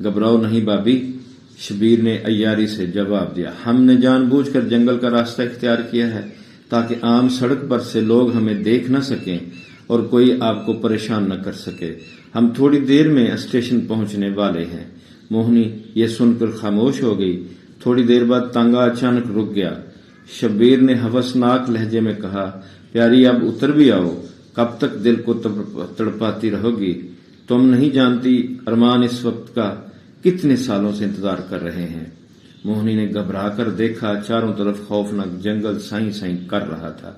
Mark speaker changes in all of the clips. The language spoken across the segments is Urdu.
Speaker 1: گھبراؤ نہیں بابی، شبیر نے عیاری سے جواب دیا، ہم نے جان بوجھ کر جنگل کا راستہ اختیار کیا ہے تاکہ عام سڑک پر سے لوگ ہمیں دیکھ نہ سکیں اور کوئی آپ کو پریشان نہ کر سکے۔ ہم تھوڑی دیر میں اسٹیشن پہنچنے والے ہیں۔ موہنی یہ سن کر خاموش ہو گئی۔ تھوڑی دیر بعد تانگا اچانک رک گیا۔ شبیر نے ہوسناک لہجے میں کہا، پیاری اب اتر بھی آؤ، کب تک دل کو تڑپاتی رہو گی؟ تم نہیں جانتی ارمان اس وقت کا کتنے سالوں سے انتظار کر رہے ہیں۔ موہنی نے گھبرا کر دیکھا، چاروں طرف خوفناک جنگل سائیں سائیں کر رہا تھا۔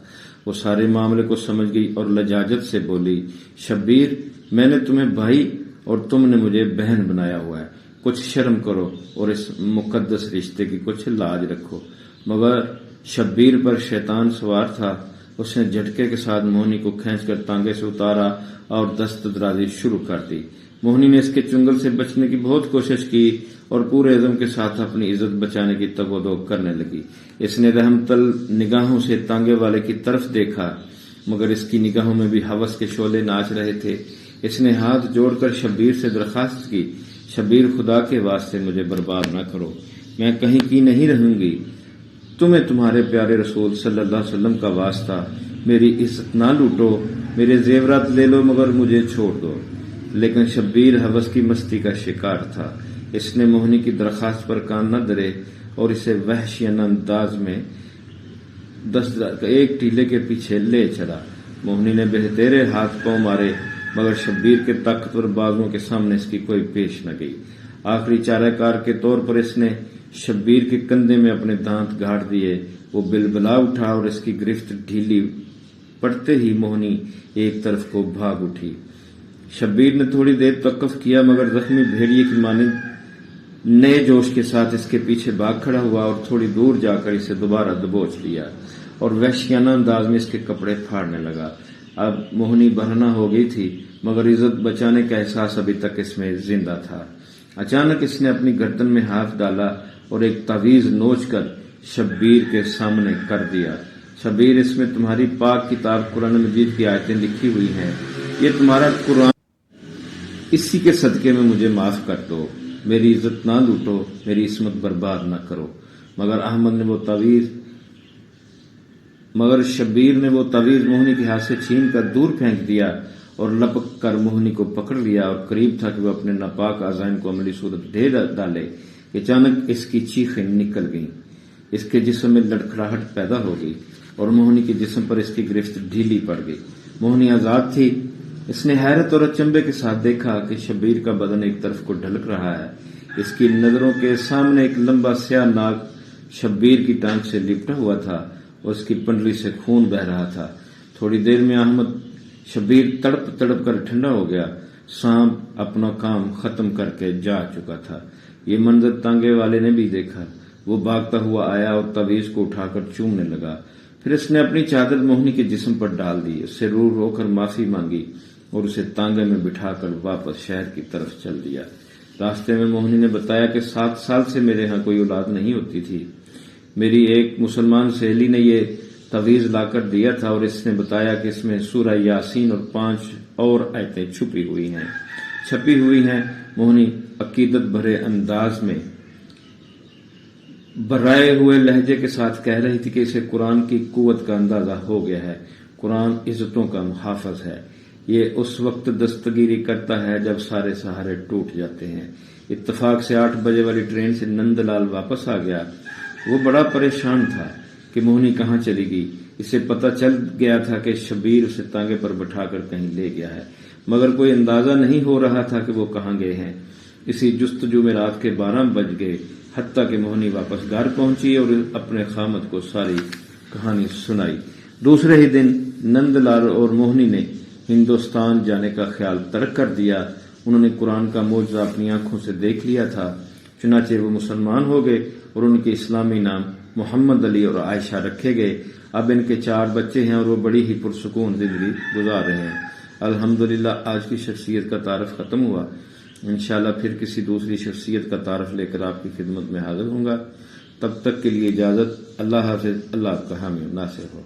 Speaker 1: وہ سارے معاملے کو سمجھ گئی اور لجاجت سے بولی، شبیر میں نے تمہیں بھائی اور تم نے مجھے بہن بنایا ہوا ہے، کچھ شرم کرو اور اس مقدس رشتے کی کچھ لاج رکھو۔ مگر شبیر پر شیطان سوار تھا۔ اس نے جھٹکے کے ساتھ موہنی کو کھینچ کر تانگے سے اتارا اور دست درازی شروع کر دی۔ موہنی نے اس کے چنگل سے بچنے کی بہت کوشش کی اور پورے عزم کے ساتھ اپنی عزت بچانے کی تگ و دو کرنے لگی۔ اس نے رحم طلب نگاہوں سے تانگے والے کی طرف دیکھا، مگر اس کی نگاہوں میں بھی ہوس کے شعلے ناچ رہے تھے۔ اس نے ہاتھ جوڑ کر شبیر سے درخواست کی، شبیر خدا کے واسطے مجھے برباد نہ کرو، میں کہیں کی نہیں رہوں گی، تمہیں تمہارے پیارے رسول صلی اللہ علیہ وسلم کا واسطہ، میری عزت نہ لوٹو، میرے زیورات لے لو مگر مجھے چھوڑ دو۔ لیکن شبیر ہوس کی مستی کا شکار تھا۔ اس نے موہنی کی درخواست پر کان نہ دھرے اور اسے وحشیانہ انداز میں ایک ٹیلے کے پیچھے لے چلا۔ موہنی نے بہتیرے ہاتھ پاؤں مارے مگر شبیر کے طاقتور بازوؤں کے سامنے اس کی کوئی پیش نہ گئی۔ آخری چارہ کار کے طور پر اس نے شبیر کے کندھے میں اپنے دانت گاڑ دیے۔ وہ بلبلا اٹھا اور اس کی گرفت ڈھیلی پڑتے ہی موہنی ایک طرف کو بھاگ اٹھی۔ شبیر نے تھوڑی دیر توقف کیا مگر زخمی بھیڑیے کی مانند نئے جوش کے ساتھ اس کے پیچھے بھاگ کھڑا ہوا اور تھوڑی دور جا کر اسے دوبارہ دبوچ لیا اور وحشیانہ انداز میں اس کے کپڑے پھاڑنے لگا۔ اب موہنی برہنہ ہو گئی تھی مگر عزت بچانے کا احساس ابھی تک اس میں زندہ تھا۔ اچانک اس نے اپنی گردن میں ہاتھ ڈالا اور ایک تعویذ نوچ کر شبیر کے سامنے کر دیا۔ شبیر، اس میں تمہاری پاک کتاب قرآن مجید کی آیتیں لکھی ہوئی ہیں، یہ تمہارا قرآن، اسی کے صدقے میں مجھے معاف کر دو، میری عزت نہ لوٹو، میری عصمت برباد نہ کرو۔ مگر شبیر نے وہ تعویذ موہنی کے ہاتھ سے چھین کر دور پھینک دیا اور لپک کر موہنی کو پکڑ لیا اور قریب تھا کہ وہ اپنے ناپاک اعضائن کو عملی صورت دے ڈالے۔ اچانک اس کی چیخیں نکل گئیں، اس کے جسم میں لڑکھڑاہٹ پیدا ہو گئی اور موہنی کے جسم پر اس کی گرفت ڈھیلی پڑ گئی۔ موہنی آزاد تھی۔ اس نے حیرت اور اچنبے کے ساتھ دیکھا کہ شبیر کا بدن ایک طرف کو ڈھلک رہا ہے۔ اس کی نظروں کے سامنے ایک لمبا سیاہ ناگ شبیر کی ٹانگ سے لپٹا ہوا تھا اور اس کی پنڈلی سے خون بہہ رہا تھا۔ تھوڑی دیر میں احمد شبیر تڑپ تڑپ کر ٹھنڈا ہو گیا۔ سانپ اپنا کام ختم کر کے جا چکا تھا۔ یہ منظر تانگے والے نے بھی دیکھا۔ وہ بھاگتا ہوا آیا اور تعویذ کو اٹھا کر چومنے لگا۔ پھر اس نے اپنی چادر موہنی کے جسم پر ڈال دی، اس سے رو رو کر معافی مانگی اور اسے تانگے میں بٹھا کر واپس شہر کی طرف چل دیا۔ راستے میں موہنی نے بتایا کہ 7 سال سے میرے ہاں کوئی اولاد نہیں ہوتی تھی۔ میری ایک مسلمان سہیلی نے یہ تعویذ لا کر دیا تھا اور اس نے بتایا کہ اس میں سورہ یاسین اور 5 اور آیتیں چھپی ہوئی ہیں۔ موہنی عقیدت بھرے انداز میں برائے ہوئے لہجے کے ساتھ کہہ رہی تھی کہ اسے قرآن کی قوت کا اندازہ ہو گیا ہے۔ قرآن عزتوں کا محافظ ہے، یہ اس وقت دستگیری کرتا ہے جب سارے سہارے ٹوٹ جاتے ہیں۔ اتفاق سے 8 بجے والی ٹرین سے نند لال واپس آ گیا۔ وہ بڑا پریشان تھا کہ موہنی کہاں چلی گئی۔ اسے پتہ چل گیا تھا کہ شبیر اسے تانگے پر بٹھا کر کہیں لے گیا ہے، مگر کوئی اندازہ نہیں ہو رہا تھا کہ وہ کہاں گئے ہیں۔ اسی جستجو میں رات کے 12 بج گئے، حتیٰ کہ موہنی واپس گھر پہنچی اور اپنے خامد کو ساری کہانی سنائی۔ دوسرے ہی دن نند لال اور موہنی نے ہندوستان جانے کا خیال ترک کر دیا۔ انہوں نے قرآن کا معجزہ اپنی آنکھوں سے دیکھ لیا تھا، چنانچہ وہ مسلمان ہو گئے اور ان کے اسلامی نام محمد علی اور عائشہ رکھے گئے۔ اب ان کے 4 بچے ہیں اور وہ بڑی ہی پرسکون زندگی گزار رہے ہیں۔ الحمدللہ آج کی شخصیت کا تعارف ختم ہوا۔ انشاءاللہ پھر کسی دوسری شخصیت کا تعارف لے کر آپ کی خدمت میں حاضر ہوں گا۔ تب تک کے لیے اجازت۔ اللہ حافظ۔ اللہ آپ کا حامی و ناصر ہو۔